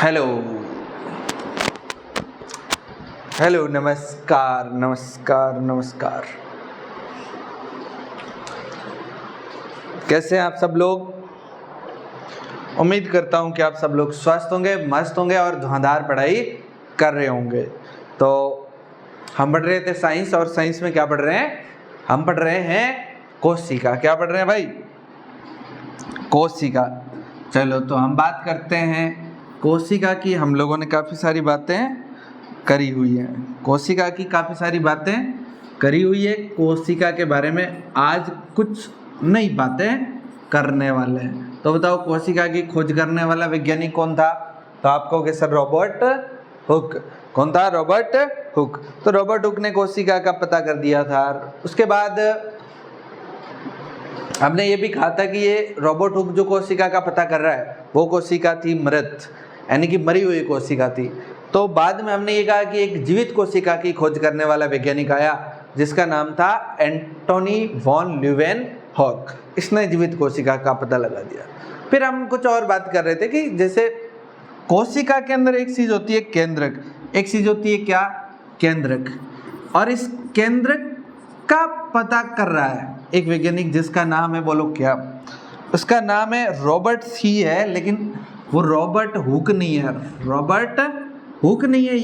Hello hello, नमस्कार नमस्कार नमस्कार। कैसे हैं आप सब लोग? उम्मीद करता हूं कि आप सब लोग स्वस्थ होंगे, मस्त होंगे और धुआंधार पढ़ाई कर रहे होंगे। तो हम पढ़ रहे थे साइंस, और साइंस में क्या पढ़ रहे हैं? हम पढ़ रहे हैं कोशिका। क्या पढ़ रहे हैं भाई? कोशिका। चलो तो हम बात करते हैं कोशिका की। हम लोगों ने काफ़ी सारी बातें करी हुई हैं, कोशिका की काफ़ी सारी बातें करी हुई है। कोशिका के बारे में आज कुछ नई बातें करने वाले हैं। तो बताओ, कोशिका की खोज करने वाला वैज्ञानिक कौन था? तो आप कहोगे सर रॉबर्ट हुक। कौन था? Robert Hooke. तो रॉबर्ट हुक ने कोशिका का पता कर दिया था। उसके बाद हमने ये भी कहा था कि ये रॉबर्ट हुक जो कोशिका का पता कर रहा है वो कोशिका थी मृत, यानी कि मरी हुई कोशिका थी। तो बाद में हमने ये कहा कि एक जीवित कोशिका की खोज करने वाला वैज्ञानिक आया जिसका नाम था एंटोनी वॉन ल्यूवेनहॉक। इसने जीवित कोशिका का पता लगा दिया। फिर हम कुछ और बात कर रहे थे कि जैसे कोशिका के अंदर एक चीज होती है केंद्रक, एक चीज होती है क्या? केंद्रक। और इस केंद्रक का पता कर रहा है एक वैज्ञानिक जिसका नाम है, बोलो क्या? उसका नाम है रॉबर्ट सी है, लेकिन वो रॉबर्ट हुक नहीं है। रॉबर्ट हुक नहीं है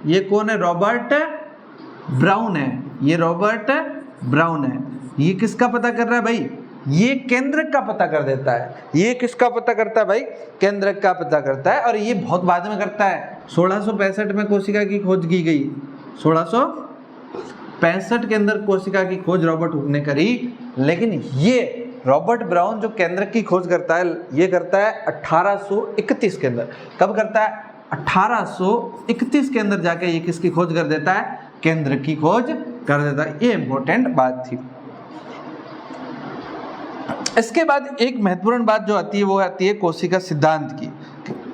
ये कौन है? रॉबर्ट ब्राउन है। ये रॉबर्ट ब्राउन है। ये किसका पता कर रहा है भाई? ये केंद्रक का पता कर देता है। ये किसका पता करता है भाई? केंद्रक का पता करता है। और ये बहुत बाद में करता है। 1665 में कोशिका की खोज की गई। 1665 के अंदर कोशिका की खोज रॉबर्ट हुक ने करी। लेकिन ये रॉबर्ट ब्राउन जो केंद्रक की खोज करता है, ये करता है 1831 के अंदर। कब करता है? 1831 के अंदर जाके ये किसकी खोज कर देता है? केंद्रक की खोज कर देता है। ये इंपॉर्टेंट बात थी। इसके बाद एक महत्वपूर्ण बात जो आती है वो आती है कोशिका सिद्धांत की,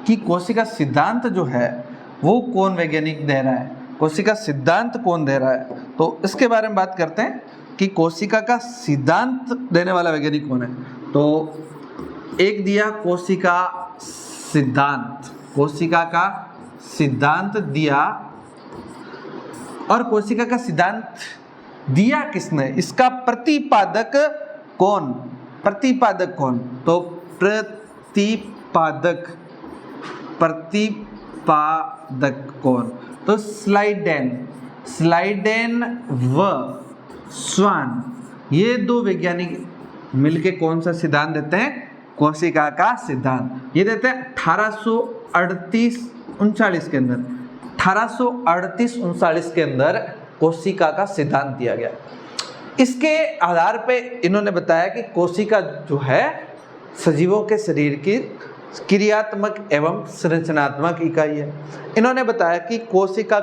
कि कोशिका सिद्धांत जो है वो कौन वैज्ञानिक दे रहा है? कोशिका सिद्धांत कौन दे रहा है? तो इसके बारे में बात करते हैं कि कोशिका का सिद्धांत देने वाला वैज्ञानिक कौन है। तो एक दिया कोशिका सिद्धांत, कोशिका का सिद्धांत दिया। और कोशिका का सिद्धांत दिया किसने? इसका प्रतिपादक कौन? प्रतिपादक कौन? तो प्रतिपादक कौन? तो स्लाइडेन व स्वान, ये दो वैज्ञानिक मिलके कौन सा सिद्धांत देते हैं? कोशिका का सिद्धांत। ये देते हैं 1838-39 के अंदर। 1838-39 के अंदर कोशिका का सिद्धांत दिया गया। इसके आधार पे इन्होंने बताया कि कोशिका जो है सजीवों के शरीर की क्रियात्मक एवं संरचनात्मक इकाई है। इन्होंने बताया कि कोशिका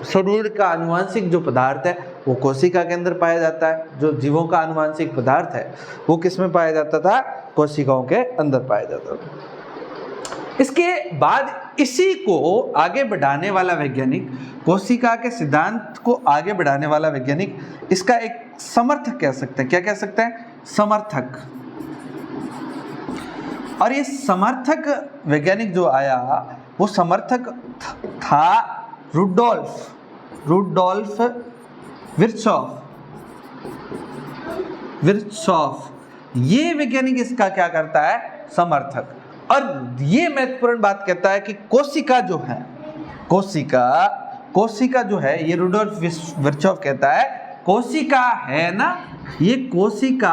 शरीर का आनुवांशिक जो पदार्थ है वो कोशिका के अंदर पाया जाता है। जो जीवों का आनुवांशिक पदार्थ है वो किस में पाया जाता था? कोशिकाओं के अंदर पाया जाता था। इसके बाद इसी को आगे बढ़ाने वाला वैज्ञानिक, कोशिका के सिद्धांत को आगे बढ़ाने वाला वैज्ञानिक, इसका एक समर्थक कह सकते हैं। क्या कह सकते हैं? समर्थक। और ये समर्थक वैज्ञानिक जो आया वो समर्थक था रुडोल्फ विर्चॉफ। ये वैज्ञानिक इसका क्या करता है? समर्थक। और ये महत्वपूर्ण बात कहता है कि कोशिका जो है, कोशिका जो है, ये रुडोल्फ विर्चॉफ कहता है कोशिका है ना, ये कोशिका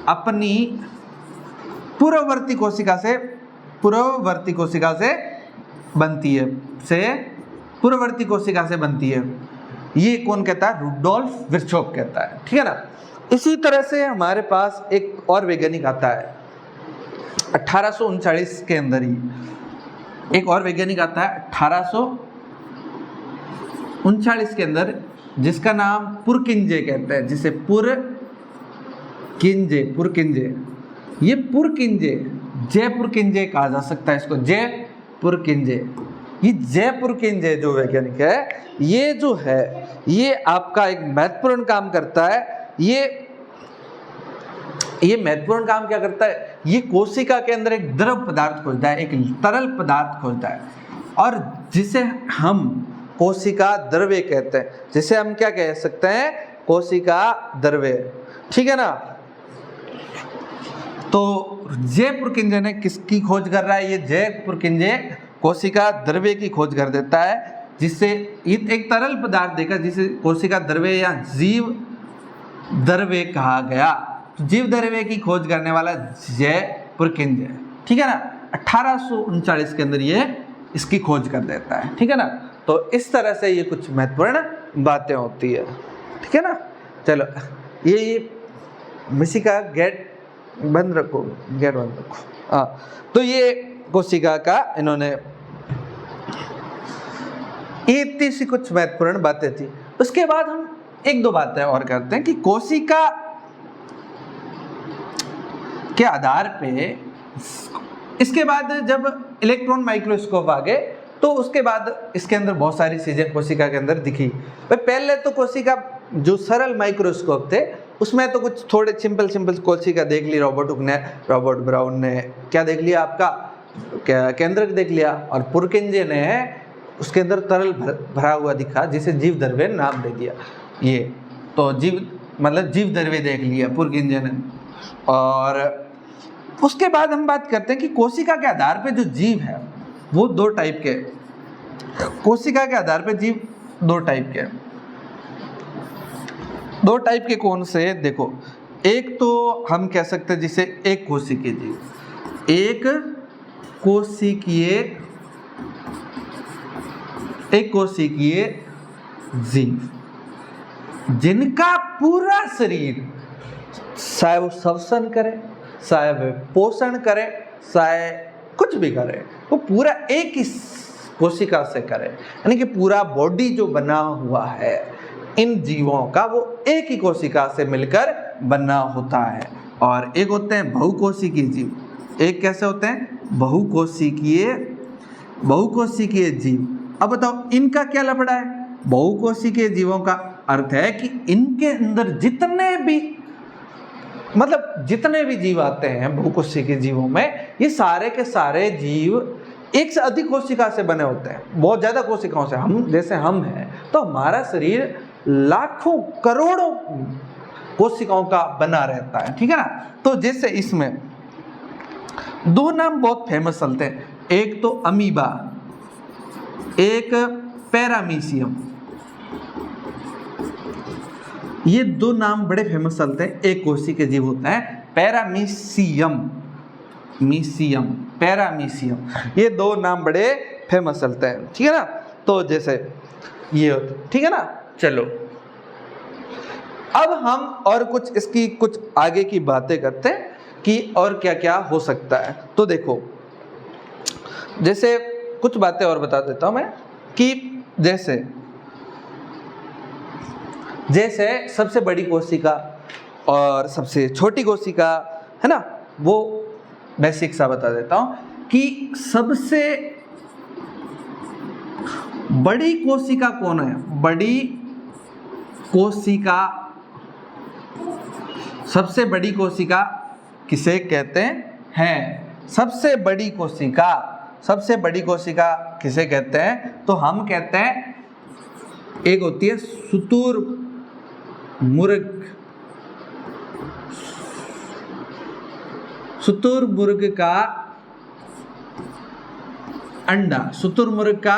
अपनी पूर्ववर्ती कोशिका से बनती है। ये कौन कहता है? रुडोल्फ विर्चॉफ कहता है। ठीक है ना। इसी तरह से हमारे पास एक और वैज्ञानिक आता है 1839 के अंदर ही। एक और वैज्ञानिक आता है 1839 के अंदर, जिसका नाम पुरकिंजे कहते हैं, जिसे पुरकिंजे। ये पुरकिंजे, जयपुरकिंजे कहा जा सकता है इसको, जयपुरकिंजे। ये जयपुरकिंजे जो वैज्ञानिक है, ये जो है ये आपका एक महत्वपूर्ण काम करता है। ये ये महत्वपूर्ण काम क्या करता है, ये कोशिका के अंदर एक द्रव पदार्थ खोजता है, एक तरल पदार्थ खोजता है, और जिसे हम कोशिका द्रव्य कहते हैं, जिसे हम क्या कह सकते हैं, कोशिका द्रव्य। ठीक है ना। तो जयपुरकिंजे ने किसकी खोज कर रहा है, ये जयपुरकिंजे कोशिका द्रव्य की खोज कर देता है, जिससे एक तरल पदार्थ देखा जिसे कोशिका द्रव्य या जीव द्रव्य कहा गया। तो जीव द्रव्य की खोज करने वाला जयपुरकिंज है। ठीक है ना। 1839 के अंदर ये इसकी खोज कर देता है। ठीक है ना। तो इस तरह से ये कुछ महत्वपूर्ण बातें होती है। ठीक है ना। चलो ये मिशिका गेट बंद रखो, गेट बंद रखो। हाँ, तो ये कोशिका का इन्होंने इतनी सी कुछ महत्वपूर्ण बातें थी। उसके बाद हम एक दो बातें और करते हैं कि कोशिका के आधार पे, इसके बाद जब इलेक्ट्रॉन माइक्रोस्कोप आ गए तो उसके बाद इसके अंदर बहुत सारी चीजें कोशिका के अंदर दिखी। पहले तो कोशिका जो सरल माइक्रोस्कोप थे उसमें तो कुछ थोड़े सिंपल कोशिका देख ली रॉबर्ट ब्राउन ने क्या देख लिया, आपका केंद्रक देख लिया, और पुरकिंजे ने उसके अंदर तरल भरा हुआ दिखा जिसे जीव द्रव्य नाम दे दिया। ये तो जीव द्रव्य देख लिया पुरकिंजे ने। और उसके बाद हम बात करते हैं कि कोशिका के आधार पे जो जीव है वो दो टाइप के, कोशिका के आधार पे जीव दो टाइप के। दो टाइप के कौन से, देखो, एक तो हम कह सकते हैं जिसे एक कोशिकीय जीव, एक कोशिकीय जीव जिनका पूरा शरीर, चाहे वो श्वसन करे, चाहे वे पोषण करे, चाहे कुछ भी करे, वो पूरा एक ही कोशिका से करे, यानी कि पूरा बॉडी जो बना हुआ है इन जीवों का वो एक ही कोशिका से मिलकर बना होता है। और एक होते हैं बहुकोशिकीय जीव। एक कैसे होते हैं, बहुकोशिकीय जीव। अब बताओ इनका क्या लफड़ा है। बहुकोशिकीय जीवों का अर्थ है कि इनके अंदर जितने भी जीव आते हैं बहुकोशिकीय जीवों में, ये सारे के सारे जीव एक से अधिक कोशिका से बने होते हैं, बहुत ज्यादा कोशिकाओं से। हम हैं तो हमारा शरीर लाखों करोड़ों कोशिकाओं का बना रहता है। ठीक है ना। तो जैसे इसमें दो नाम बहुत फेमस चलते हैं, एक तो अमीबा, एक पैरामीशियम। ये दो नाम बड़े फेमस चलते हैं। एक कोशिकीय जीव होता है पैरामीशियम, पैरामीशियम, ये दो नाम बड़े फेमस चलते हैं। ठीक है ना। तो जैसे ये होता, ठीक है ना। चलो अब हम और कुछ इसकी कुछ आगे की बातें करते हैं कि और क्या क्या हो सकता है। तो देखो, जैसे कुछ बातें और बता देता हूं मैं कि जैसे सबसे बड़ी कोशिका और सबसे छोटी कोशिका है ना, वो बेसिक सा बता देता हूं कि सबसे बड़ी कोशिका कौन है। बड़ी कोशिका, सबसे बड़ी कोशिका किसे कहते हैं? सबसे बड़ी कोशिका किसे कहते हैं? तो हम कहते हैं एक होती है शुतुरमुर्ग का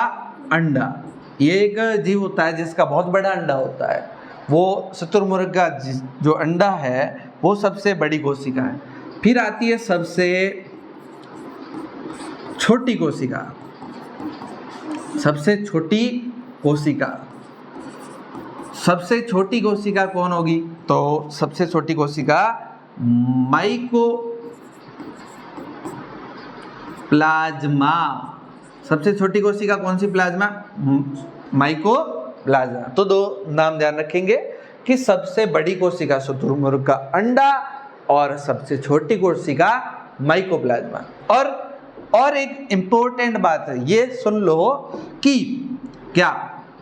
अंडा। ये एक जीव होता है जिसका बहुत बड़ा अंडा होता है। वो शुतुरमुर्ग का जो अंडा है वो सबसे बड़ी कोशिका है। फिर आती है सबसे छोटी कोशिका। सबसे छोटी कोशिका कौन होगी? तो सबसे छोटी कोशिका माइकोप्लाज्मा। सबसे छोटी कोशिका कौन सी? Plasma, mycoplasma. तो दो नाम ध्यान रखेंगे कि सबसे बड़ी कोशिका शुतुरमुर्ग का अंडा और सबसे छोटी कोशिका माइकोप्लाज्मा। और एक इंपॉर्टेंट बात है, ये सुन लो कि क्या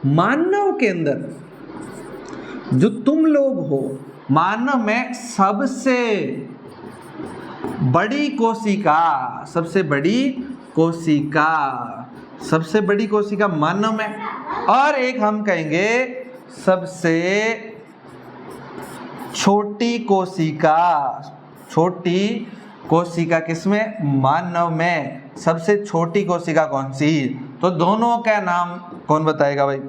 मानव के अंदर जो तुम लोग हो, मानव में सबसे बड़ी कोशिका, सबसे बड़ी कोशिका, सबसे बड़ी कोशिका मानव में, और एक हम कहेंगे सबसे छोटी कोशिका, छोटी कोशिका किसमें? मानव में। सबसे छोटी कोशिका कौन सी? तो दोनों का नाम कौन बताएगा भाई?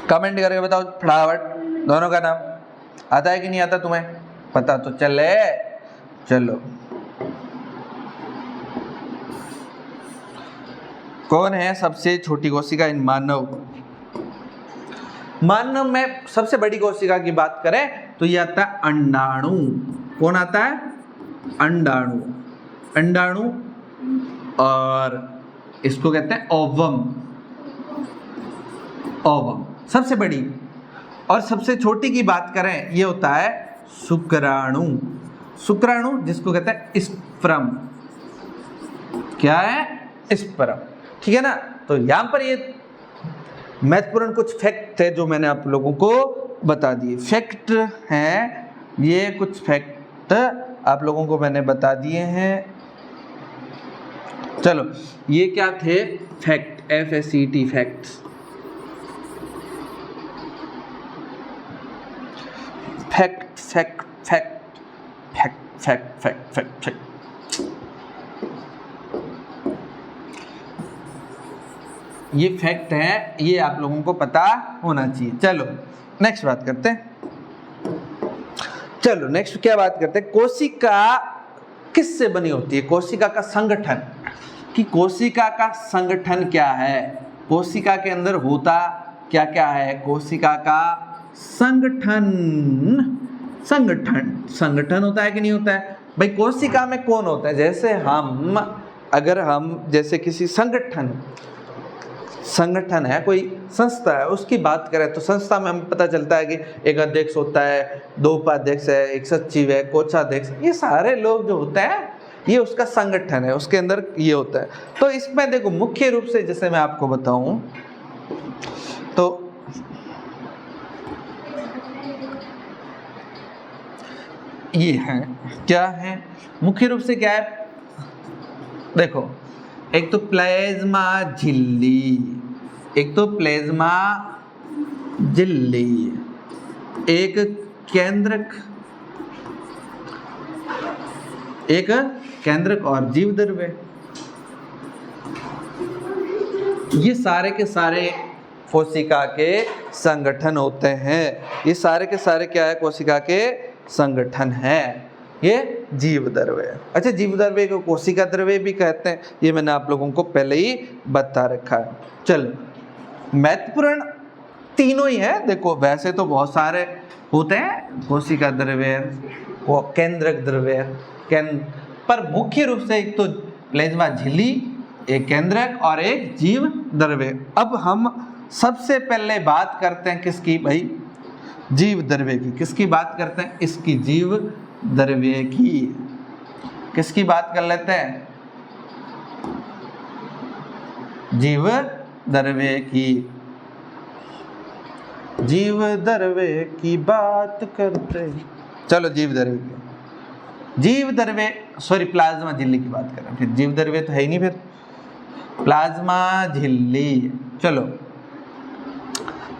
कमेंट करके बताओ फटाफट, दोनों का नाम आता है कि नहीं आता तुम्हें? पता तो चले। चलो, कौन है सबसे छोटी कोशिका इन मानव? मानव में सबसे बड़ी कोशिका की बात करें तो ये आता है अंडाणु। कौन आता है? अंडाणु। अंडाणु, और इसको कहते हैं ओवम। ओवम सबसे बड़ी। और सबसे छोटी की बात करें ये होता है शुक्राणु। शुक्राणु जिसको कहते हैं स्पर्म। क्या है? स्पर्म। ठीक है ना? तो यहां पर ये महत्वपूर्ण कुछ फैक्ट थे जो मैंने आप लोगों को बता दिए। फैक्ट हैं ये, कुछ फैक्ट आप लोगों को मैंने बता दिए हैं। चलो, ये क्या थे? Fact, FACT, facts. Fact fact fact fact fact fact fact fact. ये फैक्ट है, ये आप लोगों को पता होना चाहिए। चलो नेक्स्ट बात करते हैं। चलो नेक्स्ट क्या बात करते हैं? कोशिका किससे बनी होती है? कोशिका का संगठन, कि कोशिका का संगठन क्या है? कोशिका के अंदर होता क्या क्या है? कोशिका का संगठन, संगठन, संगठन होता है कि नहीं होता है भाई? कोशिका में कौन होता है? जैसे अगर हम जैसे किसी संगठन है, कोई संस्था है, उसकी बात करें तो संस्था में हमें पता चलता है कि एक अध्यक्ष होता है, 2 उपाध्यक्ष है, एक सचिव है, कोषाध्यक्ष, ये सारे लोग जो होते हैं ये उसका संगठन है, उसके अंदर ये होता है। तो इसमें देखो मुख्य रूप से जैसे मैं आपको बताऊं तो ये है, क्या है मुख्य रूप से? क्या है देखो, एक तो प्लाज्मा झिल्ली, एक तो प्लाज्मा झिल्ली, एक केंद्रक और जीवद्रव्य। ये सारे के सारे कोशिका के संगठन होते हैं। ये सारे के सारे क्या है? कोशिका के संगठन है। ये जीवद्रव्य। अच्छा, जीवद्रव्य को कोशिका द्रव्य भी कहते हैं, ये मैंने आप लोगों को पहले ही बता रखा है। चलो, महत्वपूर्ण तीनों ही है। देखो वैसे तो बहुत सारे होते हैं, कोशिका द्रव्य, केंद्रक द्रव्य, पर मुख्य रूप से एक तो प्लाज्मा झिल्ली, एक केंद्रक और एक जीव द्रव्य। अब हम सबसे पहले बात करते हैं किसकी भाई? जीव द्रव्य की। किसकी बात करते हैं? इसकी जीव द्रव्य की। किसकी बात कर लेते हैं? जीव द्रव्य की। जीव द्रव्य की बात करते हैं। चलो जीव द्रव्य की, जीव द्रव्य सॉरी प्लाज्मा झिल्ली की बात कर रहे हैं, फिर जीव द्रव्य तो है ही नहीं, फिर प्लाज्मा झिल्ली। चलो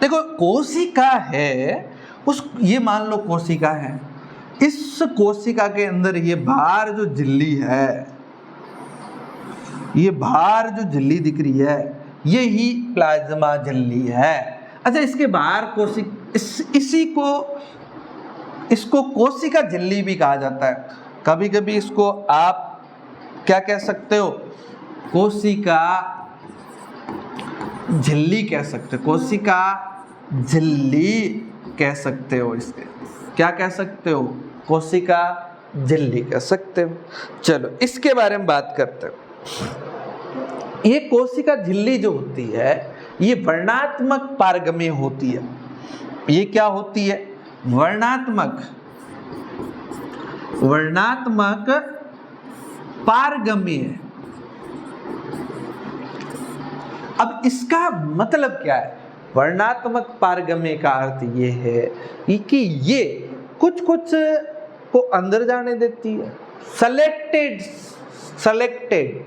देखो, कोशिका है, ये मान लो कोशिका है, इस कोशिका के अंदर ये बाहर जो झिल्ली है, ये बाहर जो झिल्ली दिख रही है, ये ही प्लाज्मा झिल्ली है। अच्छा, इसके बाहर इसको कोशिका झिल्ली भी कहा जाता है। कभी कभी इसको आप क्या कह सकते हो? कोशिका झिल्ली कह सकते हो, कोशिका झिल्ली कह सकते हो। इसके क्या कह सकते हो? कोशिका झिल्ली कह सकते हो। चलो इसके बारे में बात करते हैं। ये कोशिका झिल्ली जो होती है, ये वर्णात्मक पारगम्य होती है। ये क्या होती है? वर्णात्मक पारगम्य। अब इसका मतलब क्या है? वर्णात्मक पारगम्य का अर्थ ये है कि ये कुछ को अंदर जाने देती है, सेलेक्टेड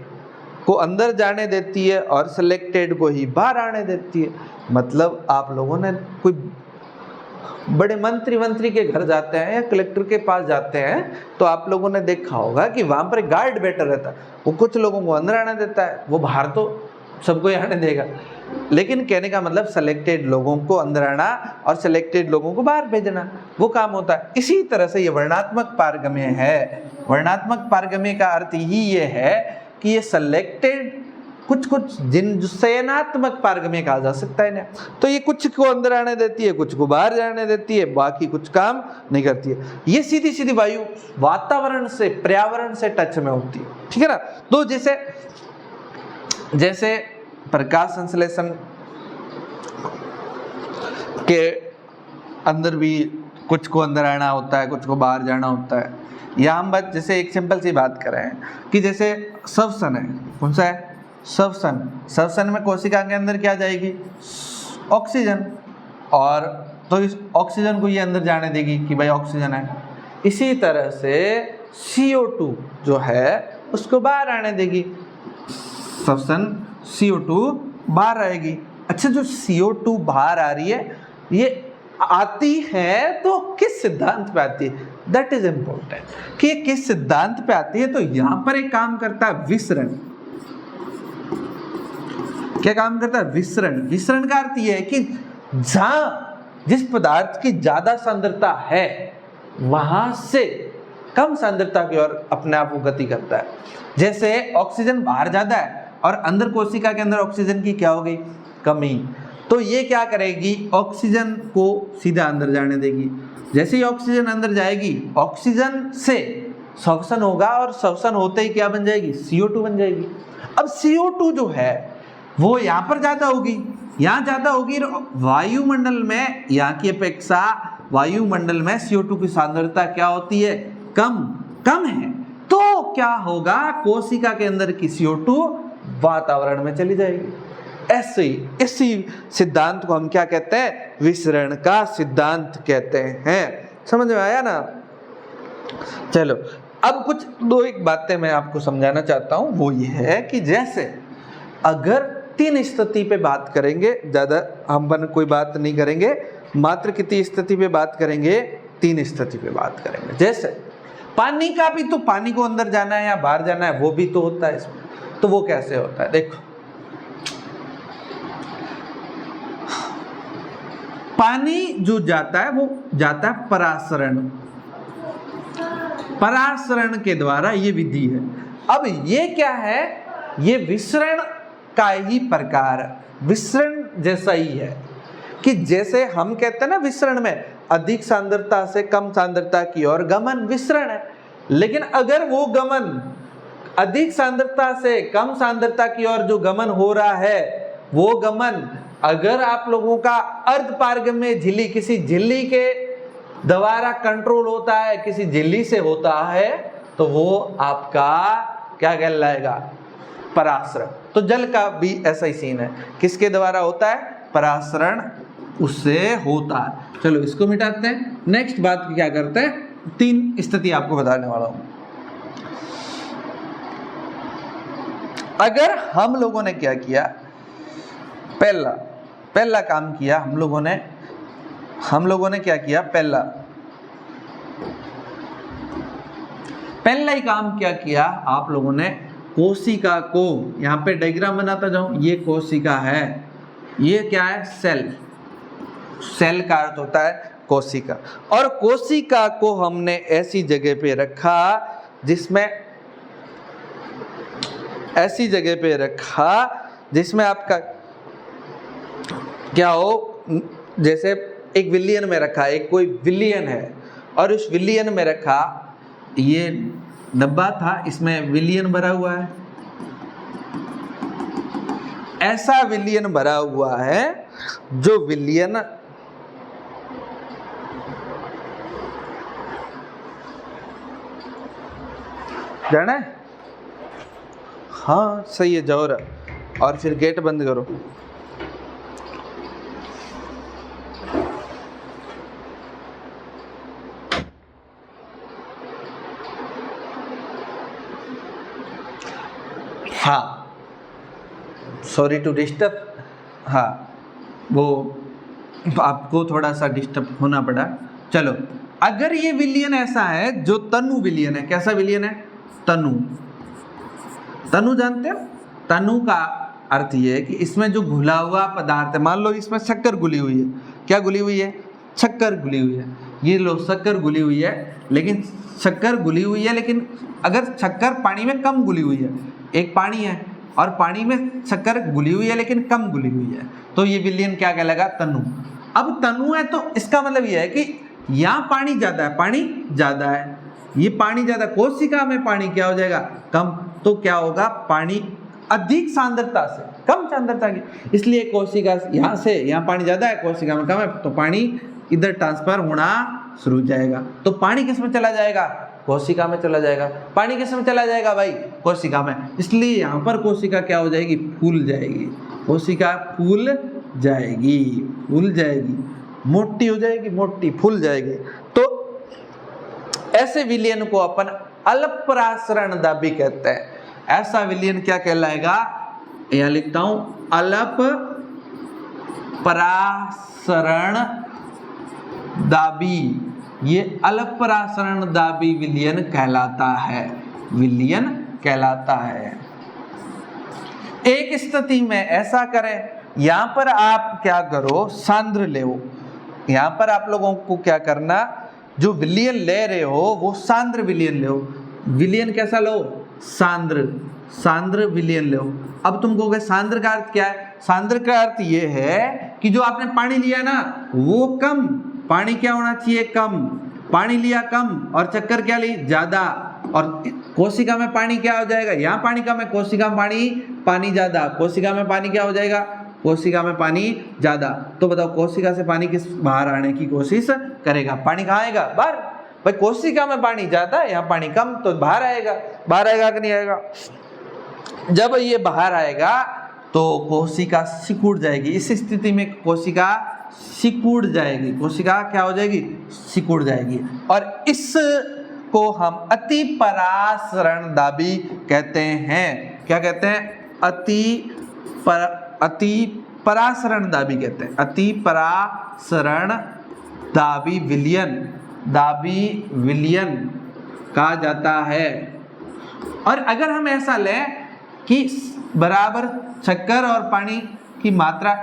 को अंदर जाने देती है और सिलेक्टेड को ही बाहर आने देती है। मतलब आप लोगों ने कोई बड़े मंत्री के घर जाते हैं या कलेक्टर के पास जाते हैं तो आप लोगों ने देखा होगा कि वहां पर गार्ड बैठा रहता है, वो कुछ लोगों को अंदर आने देता है, वो बाहर तो सबको ही आने देगा। लेकिन कहने का मतलब सिलेक्टेड लोगों को अंदर आना और सिलेक्टेड लोगों को बाहर भेजना, वो काम होता है। इसी तरह से ये वर्णात्मक पारगम्य है। वर्णात्मक पारगम्य का अर्थ ही ये है कि ये सिलेक्टेड कुछ चयनात्मक पारगम्य कहा जा सकता है ना। तो ये कुछ को अंदर आने देती है, कुछ को बाहर जाने देती है, बाकी कुछ काम नहीं करती है। ये सीधी वायु वातावरण से, पर्यावरण से टच में होती है, ठीक है ना। तो जैसे प्रकाश संश्लेषण के अंदर भी कुछ को अंदर आना होता है, कुछ को बाहर जाना होता है। या हम बात जैसे एक सिंपल सी बात करें कि जैसे श्वसन है, कौन सा है? श्वसन में कोशिका के अंदर क्या जाएगी? ऑक्सीजन, और तो इस ऑक्सीजन को ये अंदर जाने देगी कि भाई ऑक्सीजन है। इसी तरह से CO2 जो है उसको बाहर आने देगी, श्वसन CO2 बाहर आएगी। अच्छा, जो CO2 बाहर आ रही है ये आती है तो किस सिद्धांत पे आती है? दैट इज इंपॉर्टेंट कि ये किस सिद्धांत पे आती है। तो यहां पर एक काम करता है विसरण। क्या काम करता है? विसरण। विसरण का अर्थ यह है कि जिस पदार्थ की ज्यादा सांद्रता है वहां से कम सांद्रता की ओर अपने आप को गति करता है। जैसे ऑक्सीजन बाहर ज्यादा है और अंदर कोशिका के अंदर ऑक्सीजन की क्या हो गई? कमी। तो ये क्या करेगी? ऑक्सीजन को सीधा अंदर जाने देगी। जैसे ही ऑक्सीजन अंदर जाएगी, ऑक्सीजन से श्वसन होगा और श्वसन होते ही क्या बन जाएगी? CO2 बन जाएगी। अब CO2 जो है वो यहाँ पर ज्यादा होगी, यहाँ ज्यादा होगी। वायुमंडल में यहाँ की अपेक्षा वायुमंडल में CO2 की सांद्रता क्या होती है? कम है। तो क्या होगा? कोशिका के अंदर की CO2 वातावरण में चली जाएगी। इसी सिद्धांत को हम क्या कहते हैं? विसरण का सिद्धांत कहते हैं। समझ में आया ना? चलो, अब एक बातें मैं आपको समझाना चाहता हूं। वो ये है कि जैसे अगर 3 स्थिति पे बात करेंगे, ज्यादा हम कोई बात नहीं करेंगे, मात्र कितनी स्थिति पे बात करेंगे? 3 स्थिति पे बात करेंगे। जैसे पानी का भी, तो पानी को अंदर जाना है या बाहर जाना है वो भी तो होता है इसमें। तो वो कैसे होता है? देखो, पानी जो जाता है वो जाता है परासरण के द्वारा, ये विधि है। अब ये क्या है? ये विसरण का ही प्रकार, विसरण जैसा ही है कि जैसे हम कहते हैं ना विसरण में अधिक सांद्रता से कम सांद्रता की ओर गमन विसरण है। लेकिन अगर वो गमन अधिक सांद्रता से कम सांद्रता की ओर जो गमन हो रहा है, वो गमन अगर आप लोगों का अर्धपारगम्य झिल्ली, किसी झिल्ली के द्वारा कंट्रोल होता है, किसी झिल्ली से होता है, तो वो आपका क्या कहलाएगा? परासरण। तो जल का भी ऐसा ही सीन है, किसके द्वारा होता है? परासरण उससे होता है। चलो इसको मिटाते हैं। नेक्स्ट बात क्या करते हैं? 3 स्थिति आपको बताने वाला हूं। अगर हम लोगों ने क्या किया? पहला काम किया हम लोगों ने क्या किया? पहला ही काम क्या किया आप लोगों ने? कोशिका को, यहाँ पे डायग्राम बनाता जाऊं, ये कोशिका है, ये क्या है? सेल का अर्थ होता है कोशिका। और कोशिका को हमने ऐसी जगह पे रखा जिसमें आपका क्या हो? जैसे एक विलियन में रखा, एक कोई विलियन है और उस विलियन में रखा, ये डब्बा था, इसमें विलियन भरा हुआ है, ऐसा विलियन भरा हुआ है जो विलियन जाना है? हाँ सही है, जाओ रहा। और फिर गेट बंद करो। हाँ, सॉरी टू डिस्टर्ब, हाँ वो आपको थोड़ा सा डिस्टर्ब होना पड़ा। चलो, अगर ये विलयन ऐसा है जो तनु विलयन है, कैसा विलयन है? तनु। तनु जानते हो? तनु का अर्थ ये है कि इसमें जो घुला हुआ पदार्थ है, मान लो इसमें शक्कर घुली हुई है। क्या घुली हुई है? शक्कर घुली हुई है। ये लो शक्कर घुली हुई है, लेकिन शक्कर घुली हुई है, लेकिन अगर शक्कर पानी में कम घुली हुई है, एक पानी है और पानी में शक्कर घुली हुई है लेकिन कम घुली हुई है, तो ये विलयन क्या कहलाएगा? तनु। अब तनु है तो इसका मतलब ये है कि यहाँ पानी ज़्यादा है, पानी ज़्यादा है, ये पानी ज़्यादा, कोशिका में पानी क्या हो जाएगा? कम। तो क्या होगा? पानी अधिक सांद्रता से कम सांद्रता की, इसलिए कोशिका यहाँ से यहाँ पानी ज़्यादा है, कोशिका में कम है, तो पानी इधर ट्रांसफर होना शुरू हो जाएगा। तो पानी किस में चला जाएगा? कोशिका में चला जाएगा। पानी किस में चला जाएगा भाई? कोशिका में। इसलिए यहाँ पर कोशिका क्या हो जाएगी? फूल जाएगी। कोशिका फूल जाएगी, फूल जाएगी, मोटी हो जाएगी, मोटी फूल जाएगी। तो ऐसे विलयन को अपन अल्परासरण दाबी कहते हैं। ऐसा विलयन क्या कहलाएगा? यहां लिखता हूं, अल्प परासरण दाबी। ये अल्परासरण दाबी विलयन कहलाता है, विलयन कहलाता है। एक स्थिति में ऐसा करें, यहां पर आप क्या करो? सांद्र ले। यहां पर आप लोगों को क्या करना, जो विलयन ले रहे हो वो सांद्र विलयन लो। विलयन कैसा लो? सांद्र, सांद्र विलयन लो। अब तुम कहोगे सांद्र का अर्थ क्या है? सांद्र का अर्थ ये है कि जो आपने पानी लिया ना वो कम, पानी क्या होना चाहिए? कम। पानी लिया कम और चक्कर क्या ली? ज्यादा। और कोशिका में पानी क्या हो जाएगा? यहाँ पानी कम है, कोशिका में पानी ज्यादा। कोशिका में पानी क्या हो जाएगा? कोशिका में पानी ज्यादा। तो बताओ कोशिका से पानी किस बाहर आने की कोशिश करेगा? पानी कहाँ आएगा? बाहर। भाई कोशिका में पानी ज्यादा है, यहाँ पानी कम, तो बाहर आएगा। बाहर आएगा कि नहीं आएगा? जब ये बाहर आएगा तो कोशिका सिकुड़ जाएगी। इस स्थिति में कोशिका सिकुड़ जाएगी। कोशिका क्या हो जाएगी? सिकुड़ जाएगी। और इस को हम अति परासरण दाबी कहते हैं। क्या कहते हैं? अति परासरण दाबी कहते हैं। अति परासरण दाबी विलयन, दाबी विलयन कहा जाता है। और अगर हम ऐसा लें कि बराबर शक्कर और पानी की मात्रा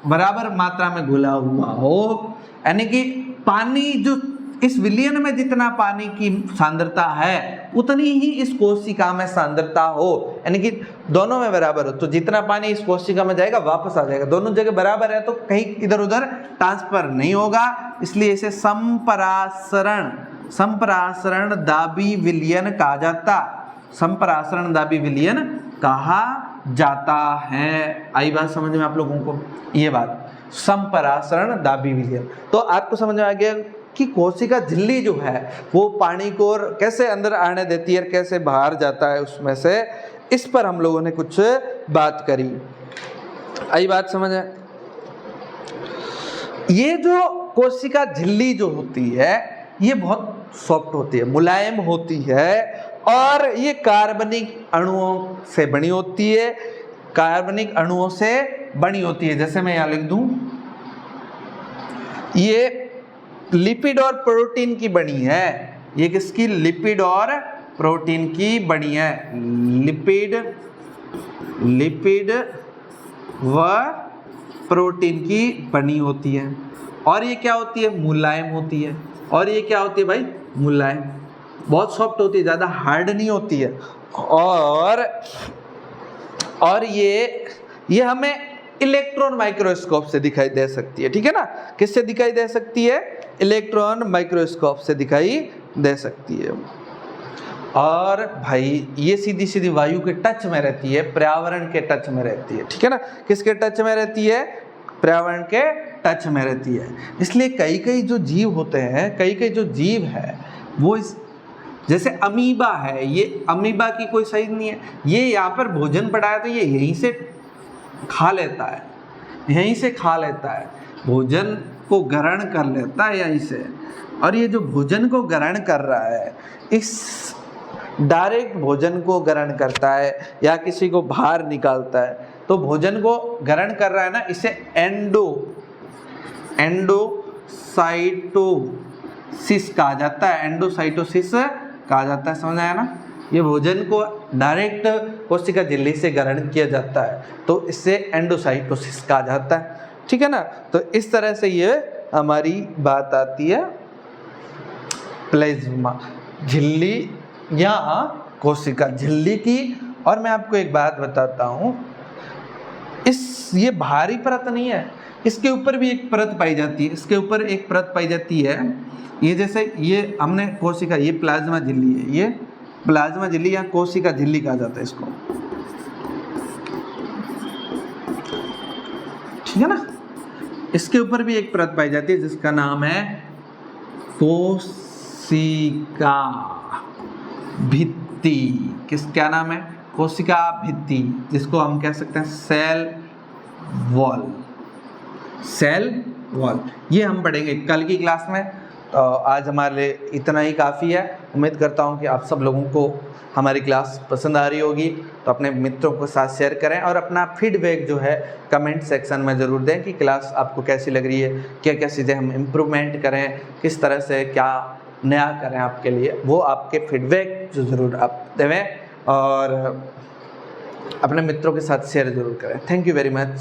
बराबर मात्रा में घुला हुआ हो, यानी कि पानी जो इस विलयन में जितना पानी की सांद्रता है उतनी ही इस कोशिका में सांद्रता हो, यानी कि दोनों में बराबर हो, तो जितना पानी इस कोशिका में जाएगा वापस आ जाएगा। दोनों जगह बराबर है तो कहीं इधर उधर ट्रांसफर नहीं होगा, इसलिए इसे संपरासरण दाबी विलयन कहा जाता। संपरासरण दाबी विलयन कहा जाता है। आई बात समझ में आप लोगों को? ये बात संपरासरण दाबी विलयन। तो आपको समझ में आ गया कि कोशिका झिल्ली जो है वो पानी को कैसे अंदर आने देती है और कैसे बाहर जाता है उसमें से, इस पर हम लोगों ने कुछ बात करी। आई बात समझ है? ये जो कोशिका झिल्ली जो होती है ये बहुत सॉफ्ट होती है, मुलायम होती है, और ये कार्बनिक अणुओं से बनी होती है। कार्बनिक अणुओं से बनी होती है। जैसे मैं यहाँ लिख दूं, ये लिपिड और प्रोटीन की बनी है। ये किसकी? लिपिड और प्रोटीन की बनी है। लिपिड व प्रोटीन की बनी होती है। और ये क्या होती है? मुलायम होती है। और ये क्या होती है भाई? मुलायम, बहुत सॉफ्ट होती है, ज़्यादा हार्ड नहीं होती है। और ये हमें इलेक्ट्रॉन माइक्रोस्कोप से दिखाई दे सकती है। ठीक है ना? किससे दिखाई दे सकती है? इलेक्ट्रॉन माइक्रोस्कोप से दिखाई दे सकती है। और भाई ये सीधी सीधी वायु के टच में रहती है, पर्यावरण के टच में रहती है। ठीक है ना? किसके टच में रहती है? पर्यावरण के टच में रहती है। इसलिए कई जो जीव होते हैं, कई जो जीव है वो जैसे अमीबा है, ये अमीबा की कोई साइज नहीं है, ये यहाँ पर भोजन पड़ा है तो ये यहीं से खा लेता है, यहीं से खा लेता है, भोजन को ग्रहण कर लेता है यहीं से। और ये जो भोजन को ग्रहण कर रहा है, डायरेक्ट भोजन को ग्रहण करता है या किसी को बाहर निकालता है, तो भोजन को ग्रहण कर रहा है ना, इसे एंडोसाइटोसिस कहा जाता है, एंडोसाइटोसिस कहा जाता है, समझ आया ना। ये भोजन को डायरेक्ट कोशिका झिल्ली से ग्रहण किया जाता है तो इससे एंडोसाइटोसिस कहा जाता है, ठीक है ना। तो इस तरह से ये हमारी बात आती है प्लाज्मा झिल्ली या कोशिका झिल्ली की। और मैं आपको एक बात बताता हूँ, ये भारी परत नहीं है, इसके ऊपर भी एक परत पाई जाती है, इसके ऊपर एक परत पाई जाती है। ये जैसे ये हमने कोशिका, ये प्लाज्मा झिल्ली है, ये प्लाज्मा झिल्ली या कोशिका झिल्ली कहा जाता है इसको, ठीक है ना। इसके ऊपर भी एक परत पाई जाती है जिसका नाम है कोशिका भित्ति। क्या नाम है? कोशिका भित्ति, जिसको हम कह सकते हैं सेल वॉल। सेल वॉल ये हम पढ़ेंगे कल की क्लास में। तो आज हमारे लिए इतना ही काफ़ी है। उम्मीद करता हूँ कि आप सब लोगों को हमारी क्लास पसंद आ रही होगी, तो अपने मित्रों के साथ शेयर करें और अपना फीडबैक जो है कमेंट सेक्शन में ज़रूर दें कि क्लास आपको कैसी लग रही है, क्या क्या चीज़ें हम इम्प्रूवमेंट करें, किस तरह से क्या नया करें आपके लिए, वो आपके फीडबैक जो ज़रूर आप देवें और अपने मित्रों के साथ शेयर ज़रूर करें। Thank you very much.